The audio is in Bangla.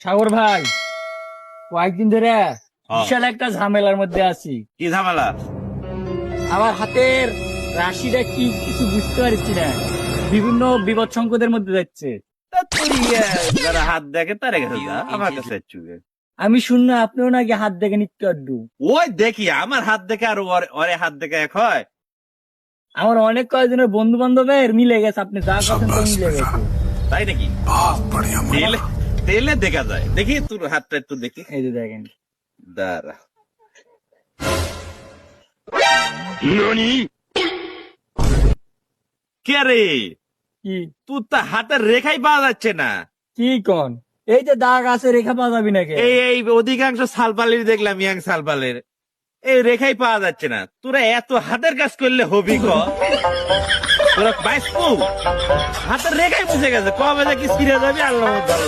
সাগর ভাই, কয়েকদিন ধরে বিশাল একটা ঝামেলার মধ্যে আছি। কি ঝামেলা? আমার হাতের রাশিটা কি কিছু বুঝতে পারছি না, বিভিন্ন বিপদ সংকটের মধ্যে যাচ্ছে। তা তুই যারা হাত দেখে তার কাছে যা, আমার কাছে চুকে। আমি শুনল আপনিও নাকি হাত দেখে নিত্য আড্ডু। ওই দেখি আমার হাত দেখে আর ওরে হাত দেখে এক হয়। আমার অনেক কয়েকজনের বন্ধু বান্ধবের মিলে গেছে, আপনি যা করছেন তো মিলে গেছে। তাই নাকি? তেলে তেলে দেখা যায়। দেখি তোর হাতটা একটু দেখি। এই যে দেখেন, দাঁড়া। কে রে? কি তোর তো হাতের রেখাই পাওয়া যাচ্ছে না। কি কন? এই যে দাগ আছে, রেখা পাওয়া যাবি নাকি? এই অধিকাংশ সালপালের দেখলাম, ইয়াং সালপালের এই রেখাই পাওয়া যাচ্ছে না। তোরা এত হাতের কাজ করলে হবি ক? তোরা বাইস হাতের রেখাই বুঝে গেছে, কবে যে কি ফিরে যাবি আল্লাহ ভালো।